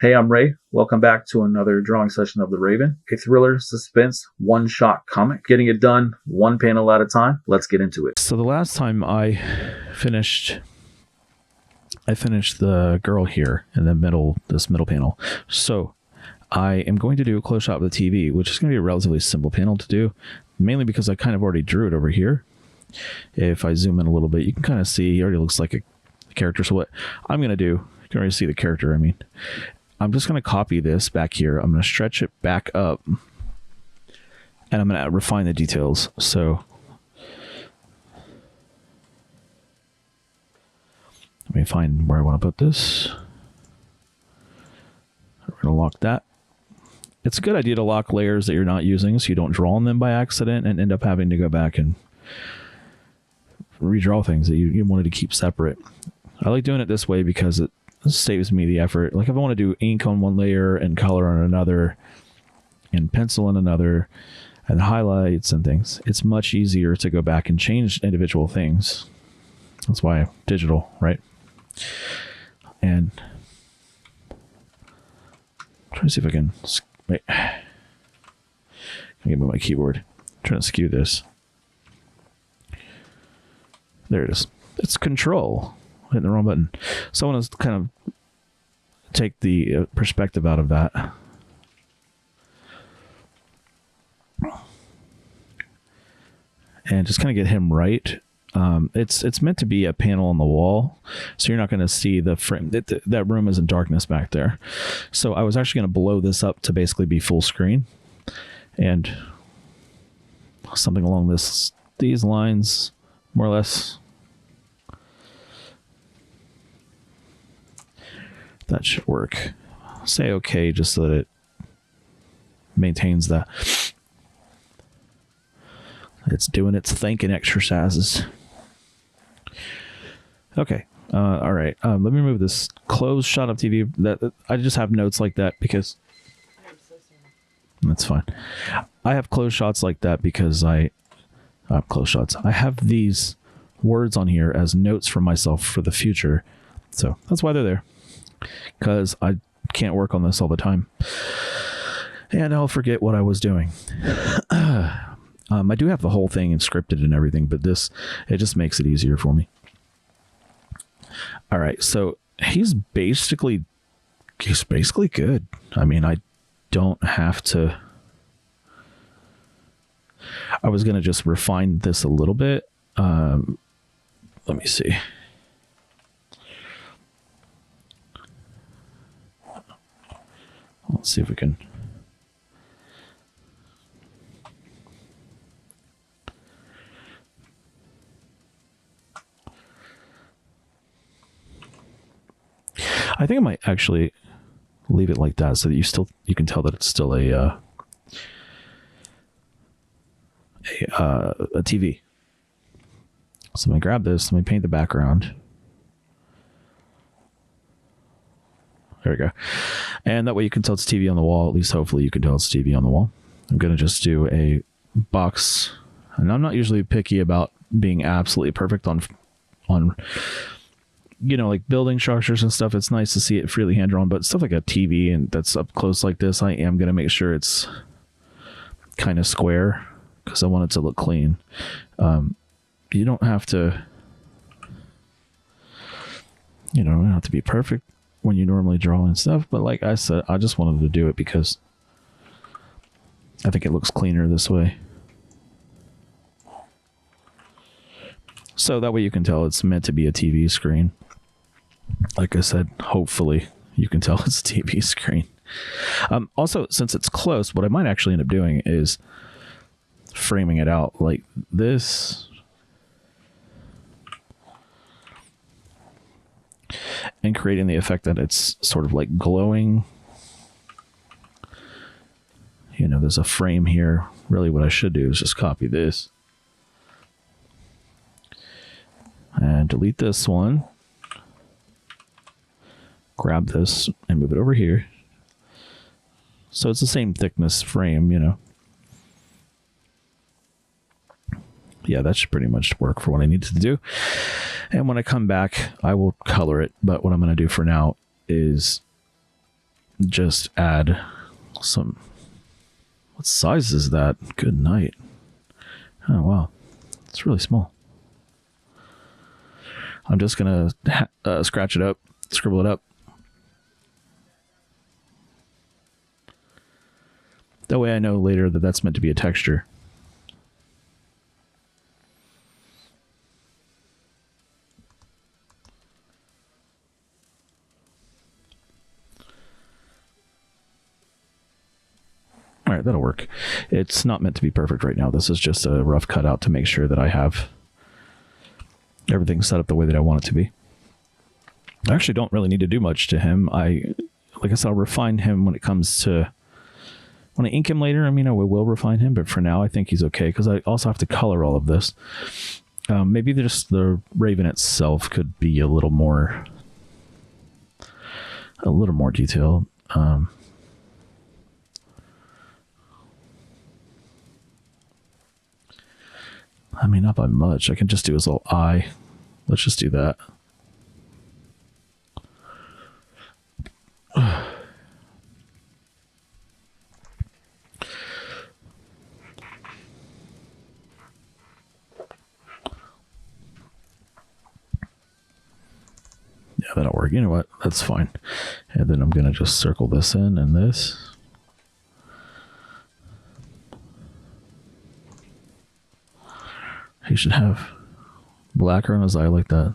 Hey, I'm Ray. Welcome back to another drawing session of The Raven, a thriller, suspense, one-shot comic. Getting it done one panel at a time. Let's get into it. So the last time I finished the girl here in this middle panel. So I am going to do a close shot of the TV, which is going to be a relatively simple panel to do, mainly because I kind of already drew it over here. If I zoom in a little bit, you can kind of see he already looks like a character. So what I'm going to do, you can already see the character. I'm just going to copy this back here. I'm going to stretch it back up, and I'm going to refine the details. So let me find where I want to put this. We're going to lock that. It's a good idea to lock layers that you're not using so you don't draw on them by accident and end up having to go back and redraw things that you wanted to keep separate. I like doing it this way because it saves me the effort. Like if I want to do ink on one layer and color on another and pencil on another and highlights and things, it's much easier to go back and change individual things. That's why digital, right? And I'm trying to see if I can wait. I can move my keyboard. I'm trying to skew this. There it is. It's control. Hitting the wrong button. So I want to kind of take the perspective out of that. And just kind of get him right. It's meant to be a panel on the wall, so you're not going to see the frame. That room is in darkness back there. So I was actually going to blow this up to basically be full screen. And something along these lines, more or less. That should work. Say okay just so that it maintains that. It's doing its thinking exercises. Okay. All right. Let me move this closed shot of TV. That I just have notes like that because that's fine. I have closed shots like that because I have closed shots. I have these words on here as notes for myself for the future. So that's why they're there. Because I can't work on this all the time. And I'll forget what I was doing. I do have the whole thing scripted and everything, but it just makes it easier for me. All right, so he's basically good. I don't have to. I was going to just refine this a little bit. Let me see. Let's see if we can. I think I might actually leave it like that so that you can tell that it's still a TV. So I'm gonna grab this. Let me paint the background. There we go. And that way you can tell it's TV on the wall. At least hopefully you can tell it's TV on the wall. I'm going to just do a box. And I'm not usually picky about being absolutely perfect on like building structures and stuff. It's nice to see it freely hand drawn, but stuff like a TV and that's up close like this, I am going to make sure it's kind of square because I want it to look clean. You don't have to, you don't have to be perfect when you normally draw and stuff, but like I said, I just wanted to do it because I think it looks cleaner this way. So that way you can tell it's meant to be a TV screen. Like I said, hopefully you can tell it's a TV screen. Also, since it's close, what I might actually end up doing is framing it out like this. And creating the effect that it's sort of like glowing. There's a frame here. Really what I should do is just copy this. And delete this one. Grab this and move it over here. So it's the same thickness frame, Yeah, that should pretty much work for what I need to do. And when I come back, I will color it. But what I'm going to do for now is just add some. What size is that? Good night. Oh, wow. It's really small. I'm just going to scratch it up, scribble it up. That way I know later that that's meant to be a texture. All right, that'll work. It's not meant to be perfect right now. This is just a rough cutout to make sure that I have everything set up the way that I want it to be. I actually don't really need to do much to him. Like I said, I'll refine him when it comes to... When I ink him later, I mean, I will refine him, but for now, I think he's okay, because I also have to color all of this. Maybe just the Raven itself could be a little more detailed. I mean, not by much. I can just do his little eye. Let's just do that. Yeah, that'll work. You know what? That's fine. And then I'm going to just circle this in and this. He should have black around his eye like that.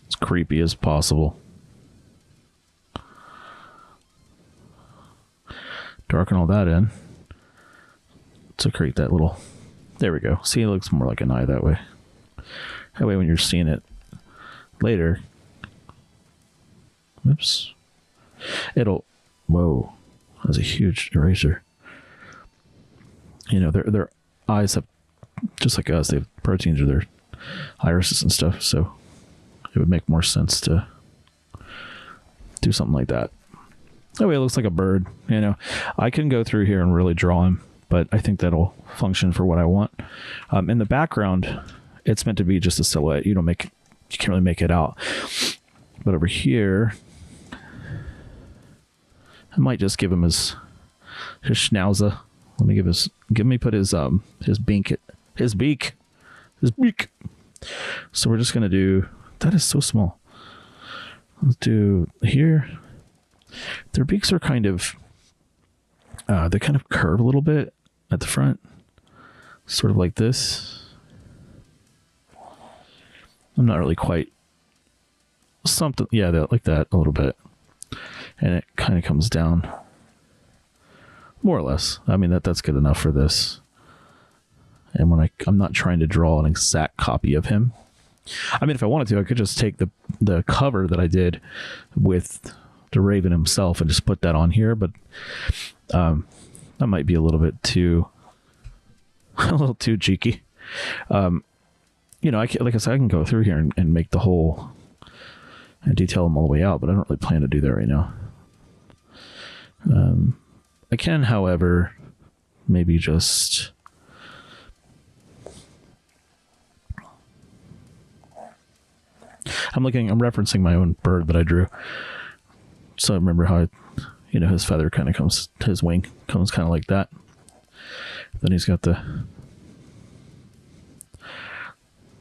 As creepy as possible. Darken all that in to create that little... There we go. See, it looks more like an eye that way. That way when you're seeing it later... Oops. It'll... Whoa. That's a huge eraser. You know, their eyes have... Just like us, they have proteins or their irises and stuff, so it would make more sense to do something like that. That way it looks like a bird, you know. I can go through here and really draw him, but I think that'll function for what I want. In the background, it's meant to be just a silhouette. You can't really make it out. But over here, I might just give him his schnauzer. Let me put his beak. So we're just gonna do, that is so small. Let's do here. Their beaks are kind of, they kind of curve a little bit at the front, sort of like this. I'm not really quite something. Yeah, like that a little bit, and it kind of comes down, more or less. I mean that's good enough for this. And when I'm not trying to draw an exact copy of him. I mean, if I wanted to, I could just take the cover that I did with the Raven himself and just put that on here, but that might be a little bit too cheeky. You know, like I said, I can go through here and make the whole and detail them all the way out, but I don't really plan to do that right now. I can, however, maybe just... I'm referencing my own bird that I drew. So I remember how, his feather kind of comes, his wing comes kind of like that. Then he's got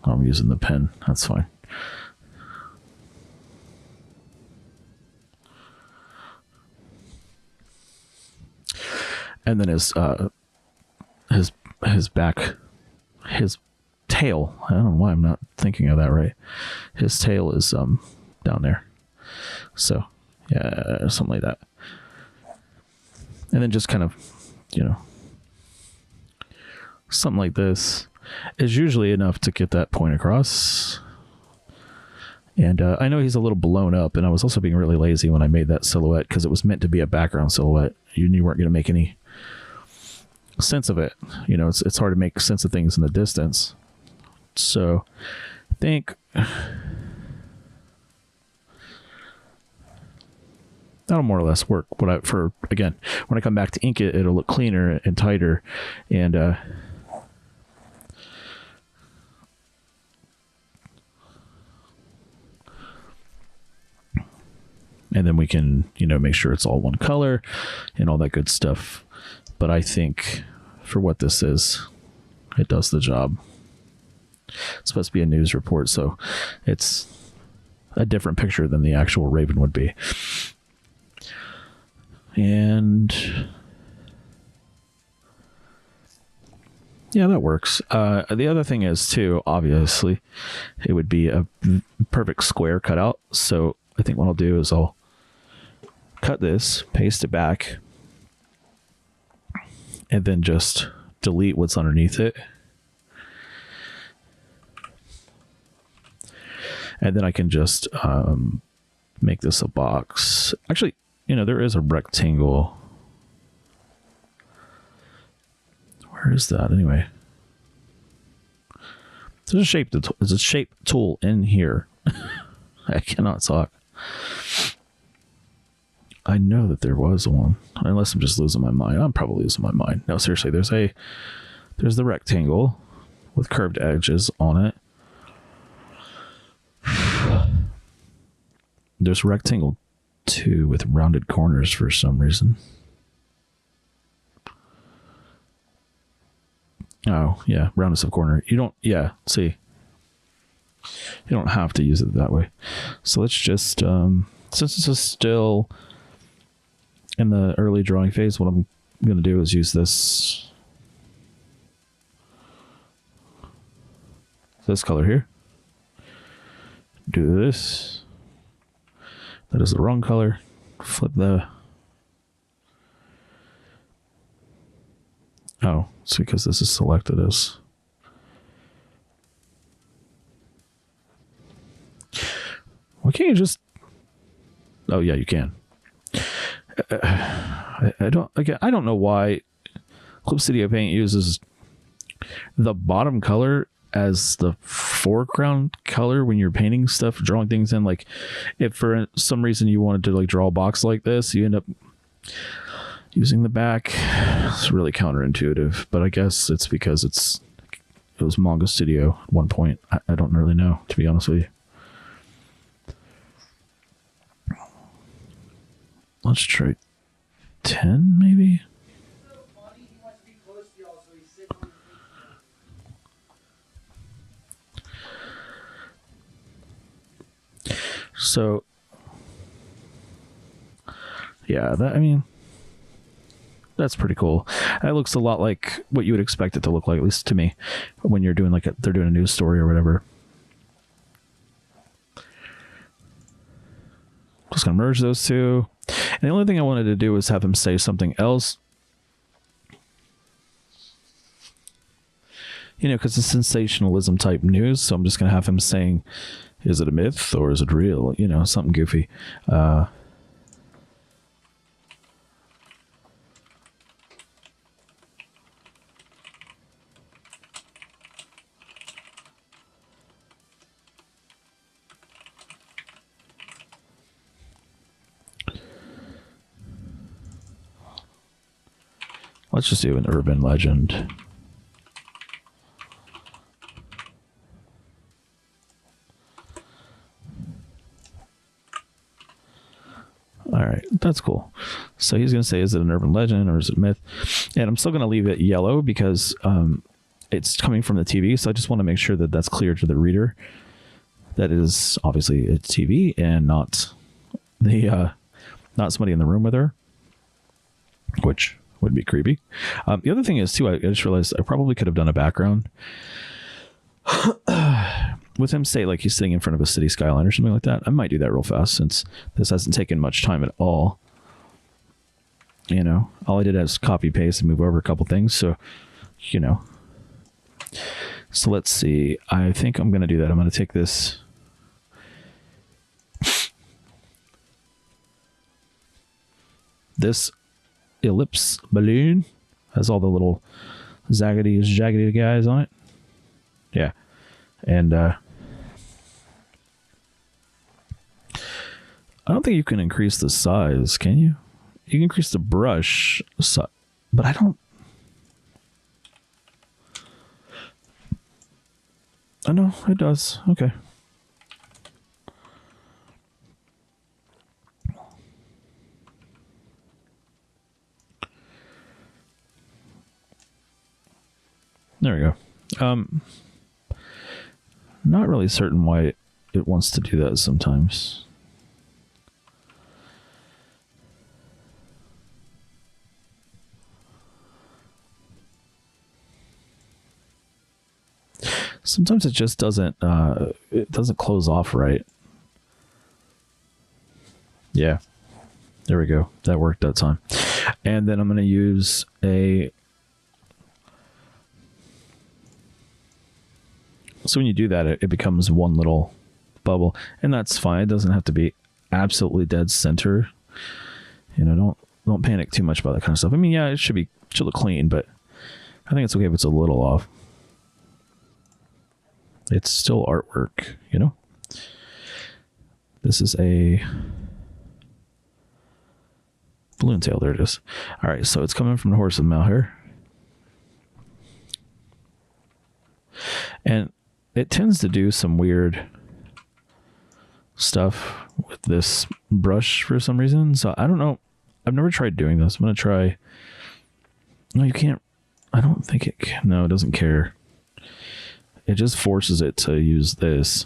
I'm using the pen. That's fine. And then his back, his tail. I don't know why I'm not thinking of that right. His tail is down there. So yeah, something like that. And then just kind of, something like this is usually enough to get that point across. And I know he's a little blown up, and I was also being really lazy when I made that silhouette because it was meant to be a background silhouette. You weren't going to make any sense of it. It's hard to make sense of things in the distance. So I think that'll more or less work. When I come back to ink it, it'll look cleaner and tighter. And And then we can, make sure it's all one color and all that good stuff. But I think for what this is, it does the job. It's supposed to be a news report, so it's a different picture than the actual Raven would be. And yeah, that works. The other thing is, too, obviously, it would be a perfect square cutout. So I think what I'll do is I'll cut this, paste it back, and then just delete what's underneath it. And then I can just make this a box. Actually, there is a rectangle. Where is that anyway? There's a shape tool in here. I cannot talk. I know that there was one, unless I'm just losing my mind. I'm probably losing my mind. No, seriously, there's the rectangle with curved edges on it. There's rectangle 2 with rounded corners for some reason. Oh, yeah, roundness of corner. See. You don't have to use it that way. So let's just, since this is still in the early drawing phase, what I'm going to do is use this color here. Do this. That is the wrong color. Flip the... Oh, it's because this is selected as... Why can't you just... Oh, yeah, you can. I don't know why Clip Studio Paint uses the bottom color as the foreground color when you're painting stuff, drawing things in. Like, if for some reason you wanted to draw a box like this, you end up using the back. It's really counterintuitive, but I guess it's because it was Manga Studio at one point. I don't really know, to be honest with you. Let's try 10, maybe. So, yeah, that's pretty cool. That looks a lot like what you would expect it to look like, at least to me, when you're doing they're doing a news story or whatever. Just gonna merge those two. And the only thing I wanted to do was have him say something else. Because it's sensationalism type news, so I'm just gonna have him saying, is it a myth or is it real? Something goofy. Let's just do an urban legend. All right, that's cool. So he's going to say, is it an urban legend or is it a myth? And I'm still going to leave it yellow because it's coming from the TV. So I just want to make sure that that's clear to the reader. That is obviously a TV and not somebody in the room with her, which would be creepy. The other thing is, too, I just realized I probably could have done a background with him, say, like he's sitting in front of a city skyline or something like that. I might do that real fast since this hasn't taken much time at all. All I did is copy, paste, and move over a couple things. So, So let's see. I think I'm going to do that. I'm going to take this. This ellipse balloon has all the little jaggedy guys on it. Yeah. And I don't think you can increase the size, can you? You can increase the brush size, but I don't. I know it does. Okay. There we go. Not really certain why it wants to do that sometimes. Sometimes it just doesn't close off right. Yeah. There we go. That worked that time. And then I'm going to use so when you do that, it becomes one little bubble, and that's fine. It doesn't have to be absolutely dead center. You know, don't panic too much about that kind of stuff. I mean, yeah, it should look clean, but I think it's okay if it's a little off. It's still artwork, you know? This is a balloon tail. There it is. All right, so it's coming from the horse's mouth here. And it tends to do some weird stuff with this brush for some reason. So I don't know. I've never tried doing this. I'm going to try. No, you can't. I don't think it can. No, it doesn't care. It just forces it to use this.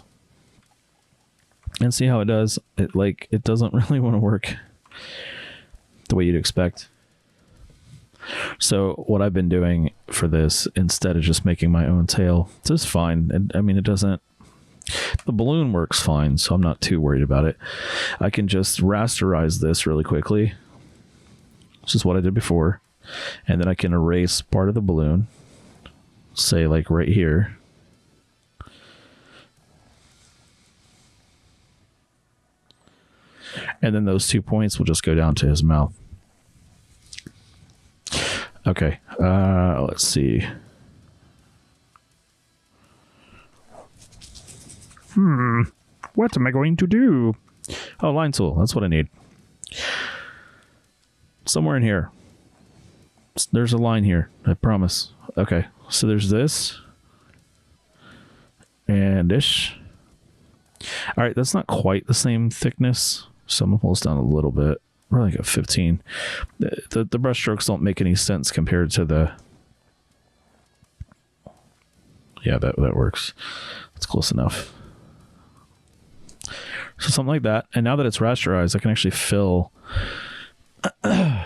And see how it does. It doesn't really want to work the way you'd expect. So what I've been doing for this, instead of just making my own tail, it's just fine. I mean, it doesn't, the balloon works fine, so I'm not too worried about it. I can just rasterize this really quickly, which is what I did before. And then I can erase part of the balloon, say like right here. And then those 2 points will just go down to his mouth. Okay, let's see. What am I going to do? Oh, line tool. That's what I need. Somewhere in here. There's a line here. I promise. Okay, so there's this. And this. All right, that's not quite the same thickness. So I'm going to pull this down a little bit. We're like a 15. The brush strokes don't make any sense compared to the... Yeah, that works. That's close enough. So something like that. And now that it's rasterized, I can actually fill... I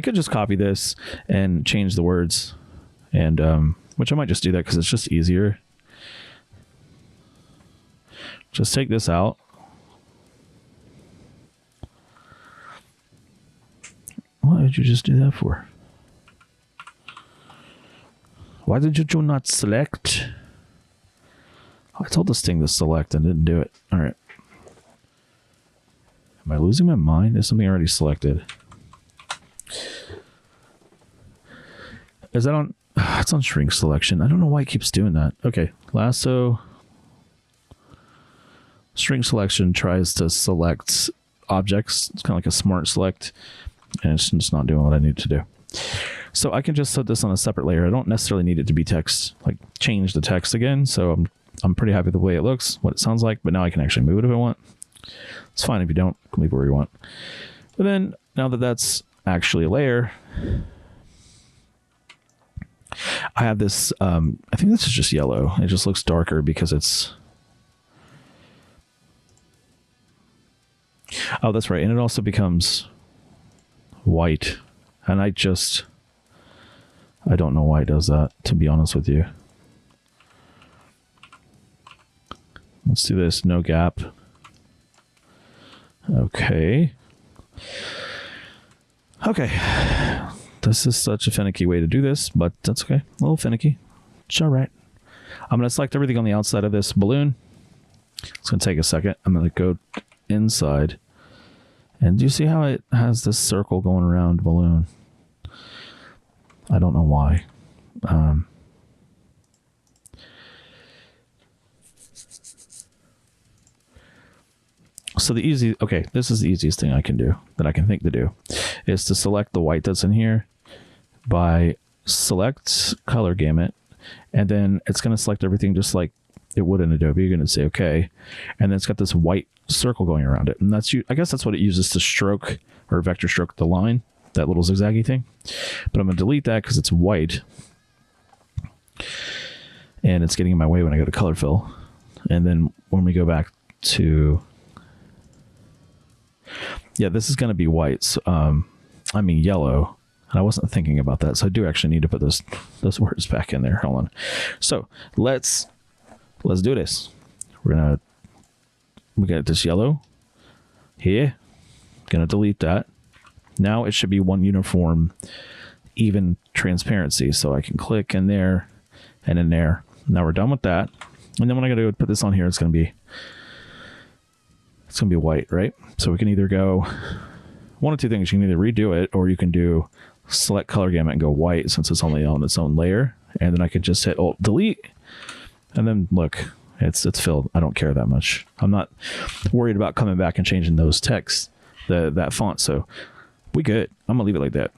could just copy this and change the words. And which I might just do that because it's just easier. Just take this out. Why did you just do that for? Why did you not select? I told this thing to select and didn't do it. All right. Am I losing my mind? Is something already selected? Is that on? It's on shrink selection. I don't know why it keeps doing that. Okay. Lasso. Shrink selection tries to select objects. It's kind of like a smart select. And it's just not doing what I need to do. So I can just set this on a separate layer. I don't necessarily need it to be text, like change the text again. So I'm pretty happy with the way it looks, what it sounds like, but now I can actually move it if I want. It's fine if you don't, you can leave it where you want. But then now that that's actually a layer, I have this, I think this is just yellow. It just looks darker because it's, oh, that's right. And it also becomes white, and I don't know why it does that, to be honest with you. Let's do this, no gap. Okay. This is such a finicky way to do this, but that's okay. A little finicky. It's all right. I'm going to select everything on the outside of this balloon. It's going to take a second. I'm going to go inside. And do you see how it has this circle going around the balloon? I don't know why. So this is the easiest thing I can do, that I can think to do, is to select the white that's in here by select color gamut, and then it's going to select everything just like it would in Adobe. You're going to say okay, and then it's got this white circle going around it, and I guess that's what it uses to stroke or vector stroke the line, that little zigzaggy thing. But I'm going to delete that because it's white, and it's getting in my way when I go to color fill. And then when we go back to, yeah, this is going to be white. So, yellow. And I wasn't thinking about that. So I do actually need to put those words back in there. Hold on. So let's do this. We got this yellow here. Gonna delete that. Now it should be one uniform, even transparency. So I can click in there and in there. Now we're done with that. And then when I go to put this on here, it's gonna be white, right? So we can either go one of two things. You can either redo it, or you can do select color gamut and go white, since it's only on its own layer. And then I could just hit Alt Delete, and then look, it's filled. I don't care that much. I'm not worried about coming back and changing those texts, that font. So we good. I'm gonna leave it like that.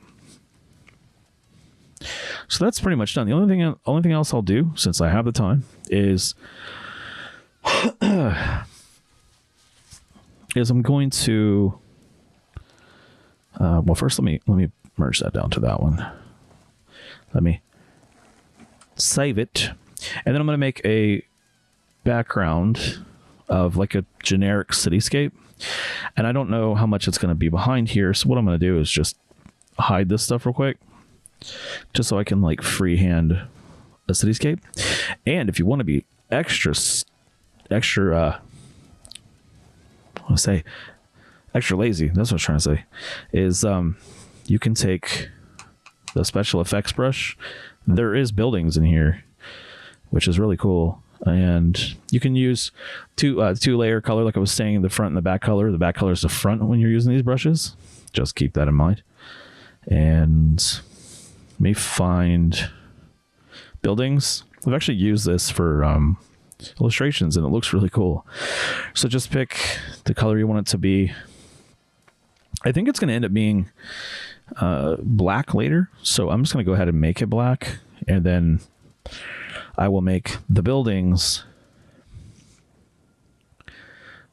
So that's pretty much done. The only thing else I'll do, since I have the time, is I'm going to well, first let me merge that down to that one. Let me save it, and then I'm going to make a background of like a generic cityscape, and I don't know how much it's going to be behind here. So what I'm going to do is just hide this stuff real quick, just so I can like freehand a cityscape. And if you want to be extra lazy, that's what I was trying to say, is you can take the special effects brush. There is buildings in here, which is really cool. And you can use two layer color, like I was saying, the front and the back color. The back color is the front when you're using these brushes. Just keep that in mind. And let me find buildings. I've actually used this for illustrations, and it looks really cool. So just pick the color you want it to be. I think it's going to end up being black later. So I'm just going to go ahead and make it black, and then I will make the buildings.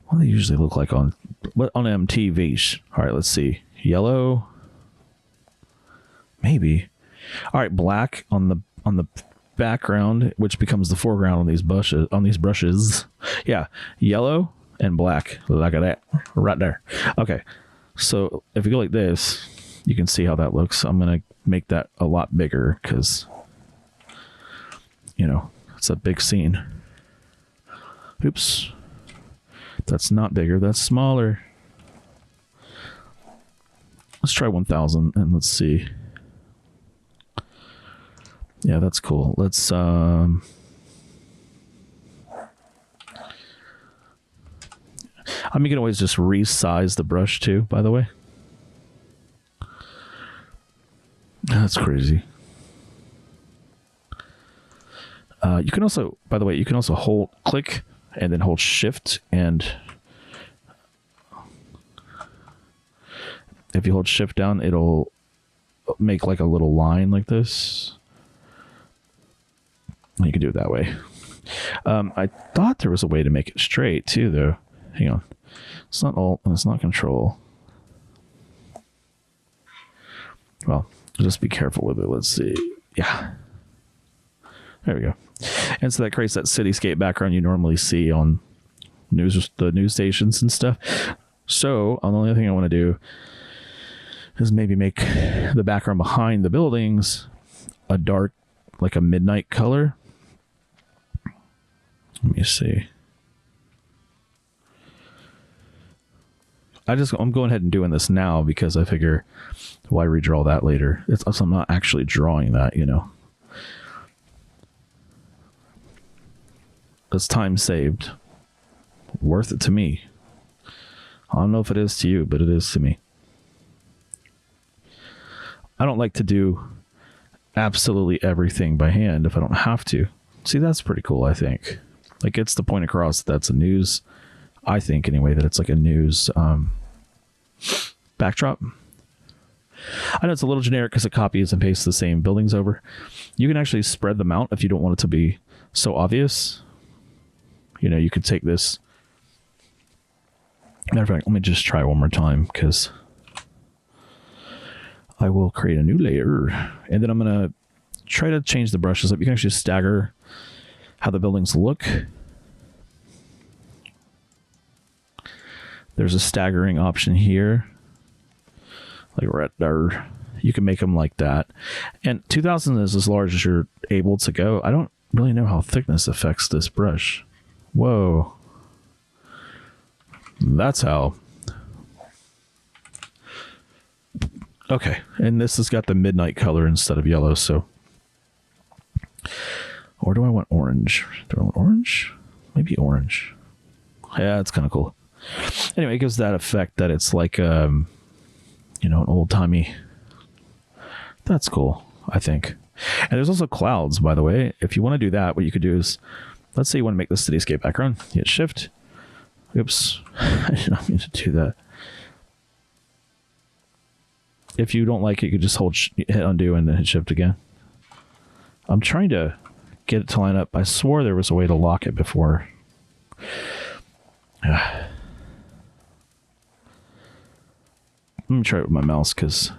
What do they usually look like on MTV? All right, let's see. Yellow, maybe. All right, black on the background, which becomes the foreground on these brushes. Yeah, yellow and black. Look at that right there. Okay, so if you go like this, you can see how that looks. I'm gonna make that a lot bigger because, you know, it's a big scene. Oops, that's not bigger, that's smaller. Let's try 1000 and let's see. Yeah, that's cool. Let's I mean, you can always just resize the brush too, by the way. That's crazy. You can also, by the way, you can also click and then hold shift, and if you hold shift down, it'll make like a little line like this. You can do it that way. I thought there was a way to make it straight too, though. Hang on. It's not Alt and it's not Control. Well, just be careful with it. Let's see. Yeah. There we go. And so that creates that cityscape background you normally see on the news stations and stuff. So the only thing I want to do is maybe make the background behind the buildings a dark, like a midnight color. Let me see. I'm going ahead and doing this now because I figure, why redraw that later? I'm not actually drawing that, you know. It's time saved. Worth it to me. I don't know if it is to you, but it is to me. I don't like to do absolutely everything by hand if I don't have to. See, that's pretty cool, I think. Like, it's the point across that's a news, I think anyway, that it's like a news backdrop. I know it's a little generic because it copies and pastes the same buildings over. You can actually spread them out if you don't want it to be so obvious. You know, you could take this. Matter of fact, let me just try one more time because I will create a new layer, and then I'm going to try to change the brushes up. You can actually stagger how the buildings look. There's a staggering option here. Like right there. You can make them like that. And 2000 is as large as you're able to go. I don't really know how thickness affects this brush. Whoa. That's how. Okay. And this has got the midnight color instead of yellow, so. Or do I want orange? Do I want orange? Maybe orange. Yeah, it's kind of cool. Anyway, it gives that effect that it's like, an old-timey. That's cool, I think. And there's also clouds, by the way. If you want to do that, what you could do is, let's say you want to make the cityscape background. Hit Shift. Oops. I did not mean to do that. If you don't like it, you could just hit undo and then hit Shift again. I'm trying to get it to line up. I swore there was a way to lock it before. Let me try it with my mouse because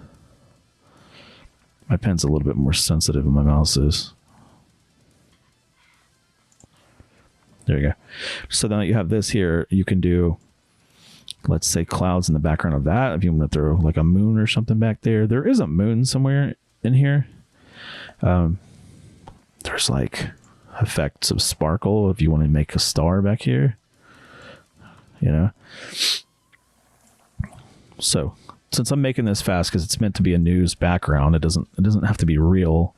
my pen's a little bit more sensitive than my mouse is. There you go. So now that you have this here, you can do, let's say, clouds in the background of that. If you want to throw like a moon or something back there. There is a moon somewhere in here. There's like effects of sparkle if you want to make a star back here. So since I'm making this fast because it's meant to be a news background, it doesn't have to be real.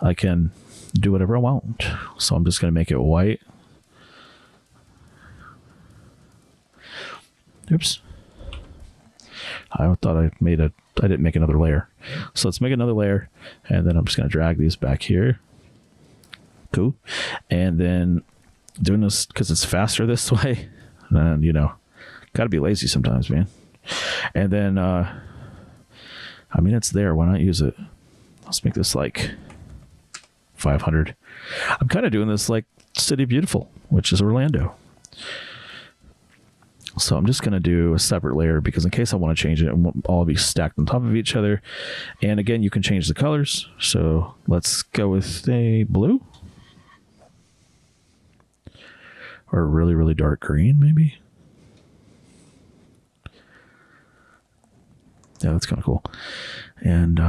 I can do whatever I want. So I'm just going to make it white. Oops. I thought I didn't make another layer. So let's make another layer, and then I'm just going to drag these back here. Cool. And then doing this because it's faster this way. And, got to be lazy sometimes, man. And then, it's there. Why not use it? Let's make this like 500. I'm kind of doing this like City Beautiful, which is Orlando. So I'm just going to do a separate layer because in case I want to change it, it won't all be stacked on top of each other. And again, you can change the colors. So let's go with a blue. Or a really, really dark green, maybe. Yeah, that's kind of cool. And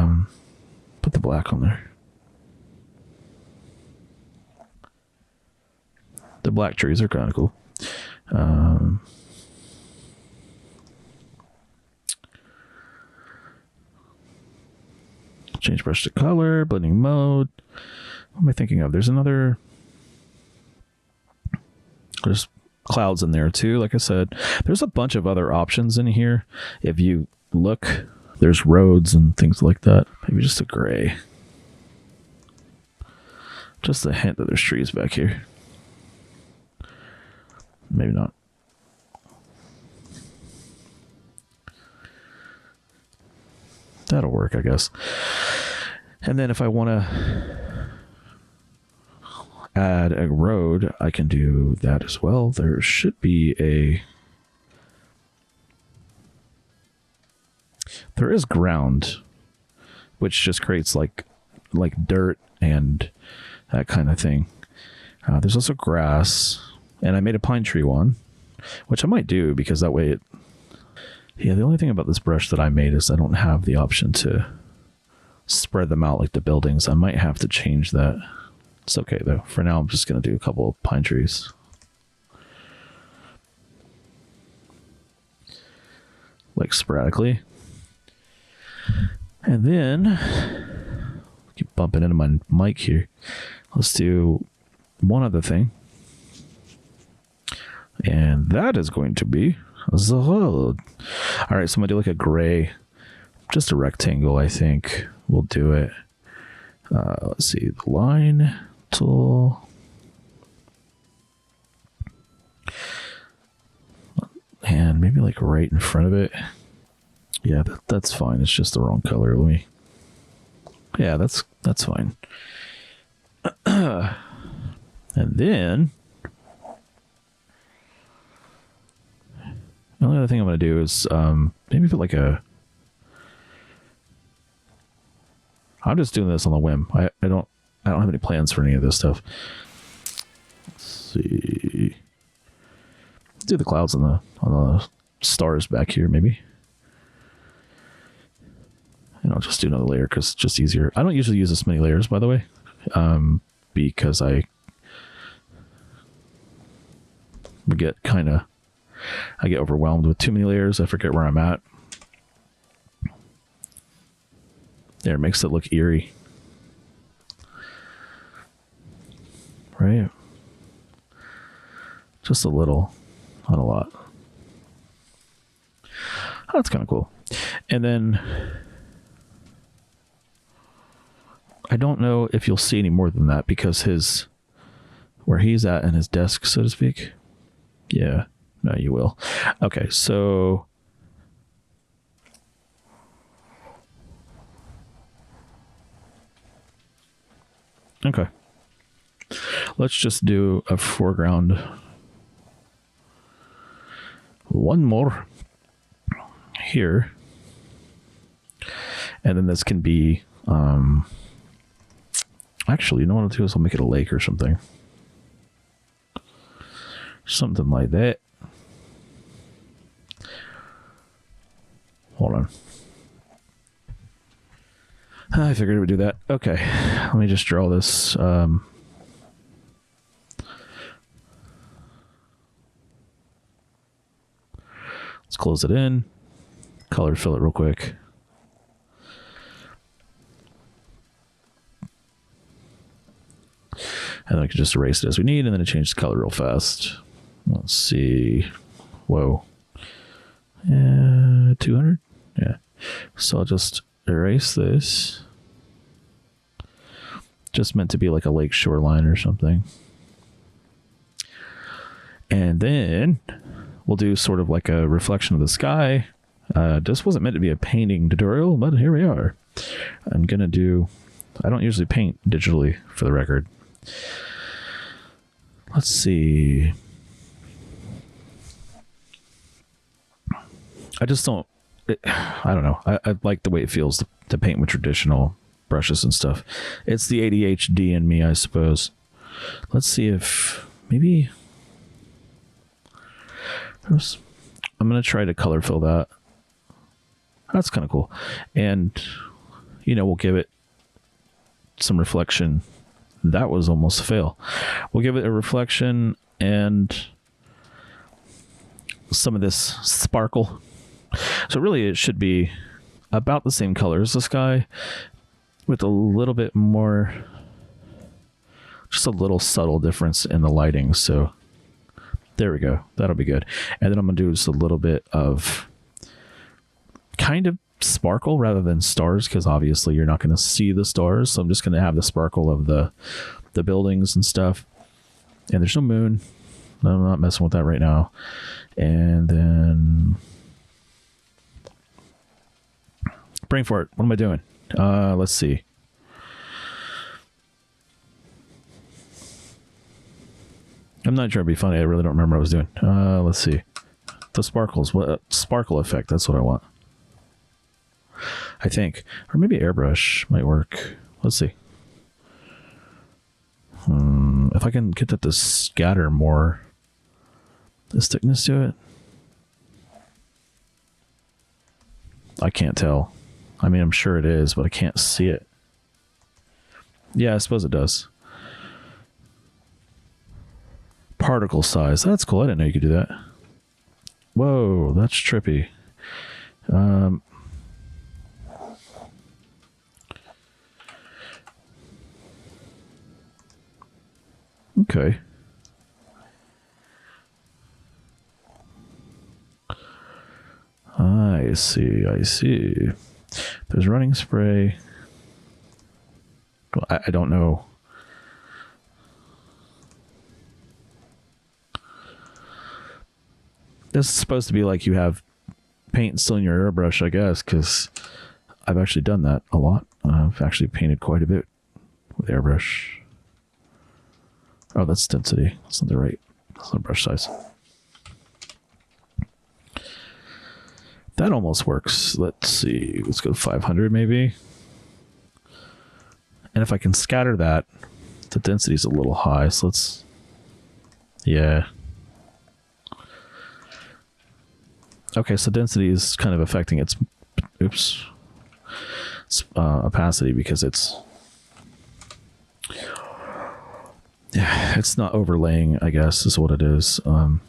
put the black on there. The black trees are kind of cool. Change brush to color, blending mode. What am I thinking of? There's clouds in there too. Like I said, there's a bunch of other options in here. If you look, there's roads and things like that. Maybe just a gray. Just a hint that there's trees back here. Maybe not. That'll work, I guess. And then if I want to add a road, I can do that as well. There should be there is ground, which just creates like dirt and that kind of thing. There's also grass, and I made a pine tree one, which I might do because that way the only thing about this brush that I made is I don't have the option to spread them out like the buildings. I might have to change that. It's okay though. For now, I'm just going to do a couple of pine trees. Like sporadically. And then, keep bumping into my mic here. Let's do one other thing. And that is going to be the road. All right, so I'm going to do like a gray, just a rectangle, I think. We'll do it. Let's see, the line tool. And maybe like right in front of it. Yeah, that's fine. It's just the wrong color. Yeah, that's fine. And then the only other thing I'm going to do is maybe put like I'm just doing this on the whim. I don't I don't have any plans for any of this stuff. Let's see. Let's do the clouds on the stars back here, maybe. And I'll just do another layer because it's just easier. I don't usually use this many layers, by the way, because I get overwhelmed with too many layers. I forget where I'm at. There, it makes it look eerie. Right? Just a little, not a lot. Oh, that's kind of cool. And then I don't know if you'll see any more than that because where he's at in his desk, so to speak. Yeah, no, you will. Okay, so okay. Let's just do a foreground. One more here. And then this can be actually, you know what I'll do is I'll make it a lake or something. Something like that. Hold on. I figured it would do that. Okay. Let me just draw this. Let's close it in. Color fill it real quick. And then I can just erase it as we need, and then it changes color real fast. Let's see. Whoa. 200? Yeah. So I'll just erase this. Just meant to be like a lake shoreline or something. And then we'll do sort of like a reflection of the sky. This wasn't meant to be a painting tutorial, but here we are. I'm going to do... I don't usually paint digitally, for the record. Let's see. I just don't... I don't know. I like the way it feels to paint with traditional brushes and stuff. It's the ADHD in me, I suppose. Let's see if... Maybe... I'm going to try to color fill that. That's kind of cool. And, you know, we'll give it some reflection. That was almost a fail. We'll give it a reflection and some of this sparkle. So really it should be about the same color as the sky with a little bit more, just a little subtle difference in the lighting. So there we go. That'll be good. And then I'm going to do just a little bit of kind of sparkle rather than stars, because obviously you're not going to see the stars. So I'm just going to have the sparkle of the buildings and stuff. And there's no moon. I'm not messing with that right now. And then brain fart. What am I doing? Let's see. I'm not trying to be funny. I really don't remember what I was doing. Let's see. The sparkles. What sparkle effect? That's what I want. I think. Or maybe airbrush might work. Let's see. If I can get that to scatter more this thickness to it. I can't tell. I mean, I'm sure it is, but I can't see it. Yeah, I suppose it does. Particle size. That's cool. I didn't know you could do that. Whoa, that's trippy. Okay. I see. I see. There's running spray. Well, I don't know. This is supposed to be like you have paint still in your airbrush, I guess, because I've actually done that a lot. I've actually painted quite a bit with airbrush. Oh, that's density. That's not the right. That's not brush size. That almost works. Let's see. Let's go to 500 maybe. And if I can scatter that, the density is a little high. So let's, yeah. Okay, so density is kind of affecting its, opacity because it's not overlaying, I guess, is what it is. The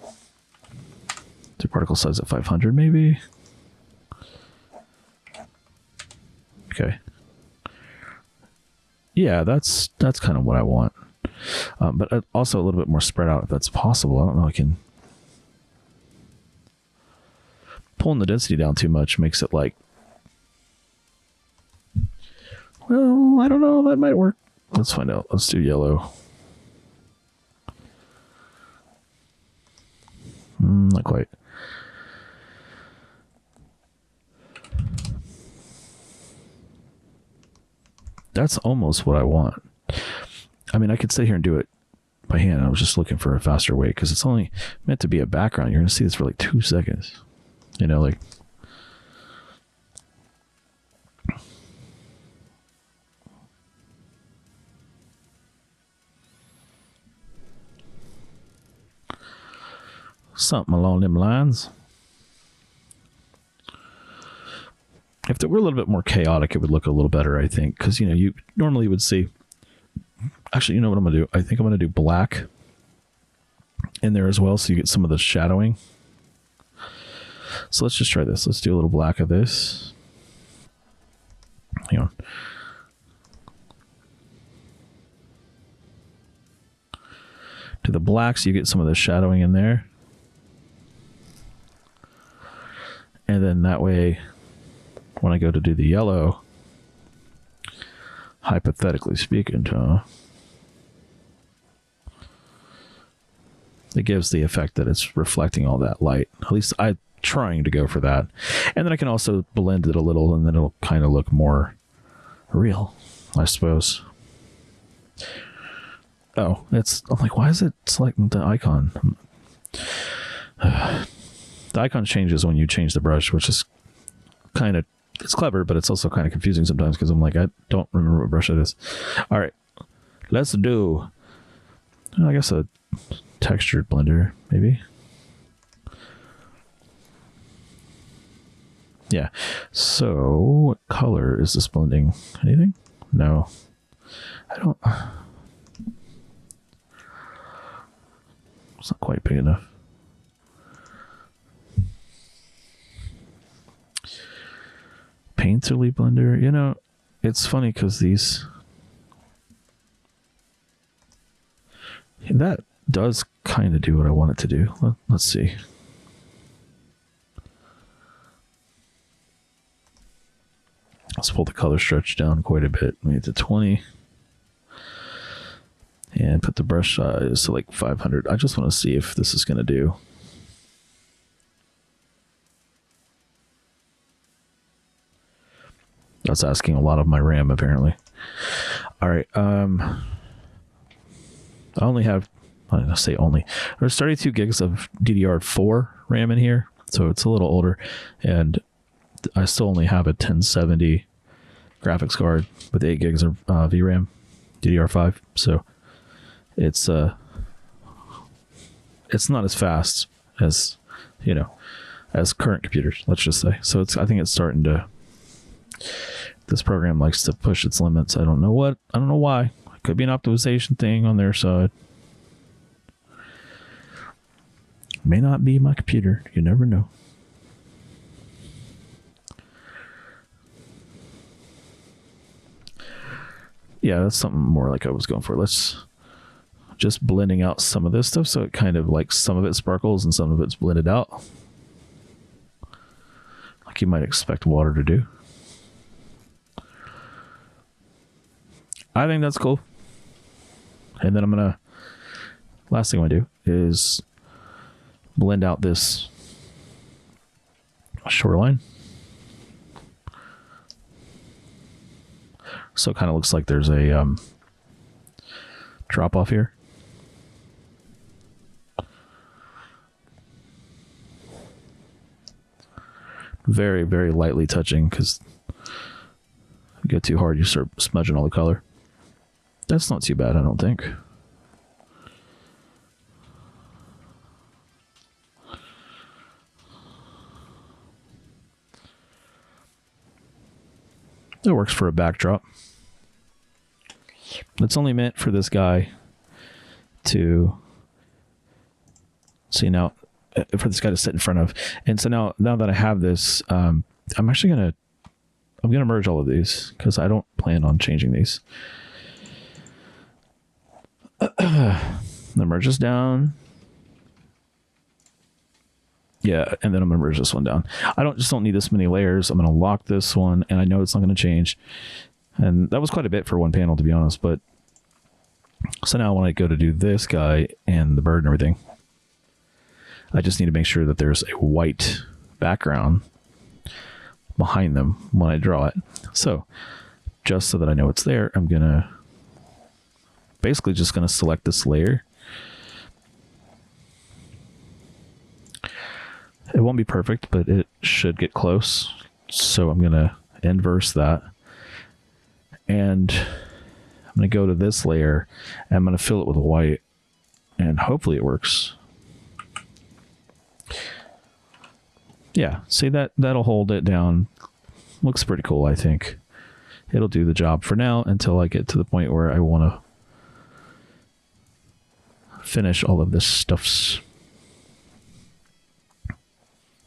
particle size at 500, maybe. Okay. Yeah, that's kind of what I want. But also a little bit more spread out if that's possible. I don't know. I can pulling the density down too much makes it like, well, I don't know. That might work. Let's find out. Let's do yellow. Not quite. That's almost what I want. I mean, I could sit here and do it by hand. I was just looking for a faster way because it's only meant to be a background. You're going to see this for like 2 seconds. You know, like. Something along them lines. If it were a little bit more chaotic, it would look a little better, I think. Because, you know, you normally would see... Actually, you know what I'm going to do? I think I'm going to do black in there as well, so you get some of the shadowing. So let's just try this. Let's do a little black of this. Hang on. To the black, so you get some of the shadowing in there. And then that way, when I go to do the yellow, hypothetically speaking, it gives the effect that it's reflecting all that light. At least I'm trying to go for that. And then I can also blend it a little, and then it'll kind of look more real, I suppose. Oh, I'm like, why is it selecting the icon? The icon changes when you change the brush, which is kind of, it's clever, but it's also kind of confusing sometimes because I'm like, I don't remember what brush it is. All right, let's do, I guess, a textured blender, maybe. Yeah. So what color is this blending? Anything? No. I don't. It's not quite big enough. Painterly blender. You know, it's funny because these... That does kind of do what I want it to do. Let's see. Let's pull the color stretch down quite a bit. Maybe to 20. And put the brush size to like 500. I just want to see if this is going to do. That's asking a lot of my RAM, apparently. All right. I only have, I'm going to say only, there's 32 gigs of DDR4 RAM in here. So it's a little older. And I still only have a 1070 graphics card with 8 gigs of VRAM, DDR5. So it's not as fast as, you know, as current computers, let's just say. So I think it's starting to, this program likes to push its limits. I don't know why. It could be an optimization thing on their side. May not be my computer. You never know. Yeah, that's something more like I was going for. Let's just blending out some of this stuff so it kind of like some of it sparkles and some of it's blended out. Like you might expect water to do. I think that's cool. And then I'm going to, last thing I do is blend out this shoreline. So it kind of looks like there's a drop off here. Very, very lightly touching because if you go too hard, you start smudging all the color. That's not too bad, I don't think. It works for a backdrop. It's only meant for this guy to see now, for this guy to sit in front of. And so now that I have this, I'm gonna merge all of these because I don't plan on changing these. Then merge this down. Yeah, and then I'm gonna merge this one down. I just don't need this many layers. I'm gonna lock this one, and I know it's not gonna change. And that was quite a bit for one panel, to be honest. But so now when I go to do this guy and the bird and everything, I just need to make sure that there's a white background behind them when I draw it. So just so that I know it's there, I'm gonna basically just gonna select this layer. It won't be perfect, but it should get close. So I'm gonna inverse that. And I'm going to go to this layer and I'm going to fill it with white, and hopefully it works. Yeah, see that'll hold it down. Looks pretty cool, I think. It'll do the job for now until I get to the point where I want to finish all of this stuffs.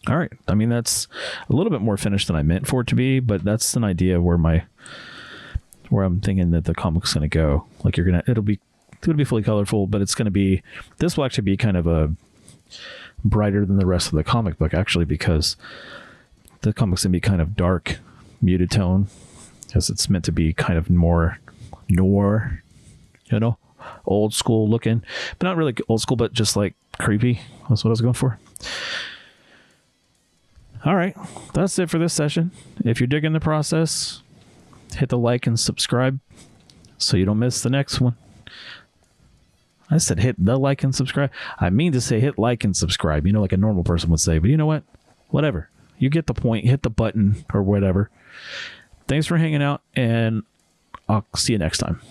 All right. I mean, that's a little bit more finished than I meant for it to be, but that's an idea where I'm thinking that the comic's going to go. Like it'll be fully colorful, but this will actually be kind of a brighter than the rest of the comic book, actually, because the comic's going to be kind of dark, muted tone, as it's meant to be kind of more noir, old school looking, but not really old school, but just like creepy. That's what I was going for. All right, that's it for this session. If you're digging the process, hit the like and subscribe so you don't miss the next one. I said hit the like and subscribe. I mean to say hit like and subscribe, like a normal person would say. But you know what? Whatever. You get the point. Hit the button or whatever. Thanks for hanging out, and I'll see you next time.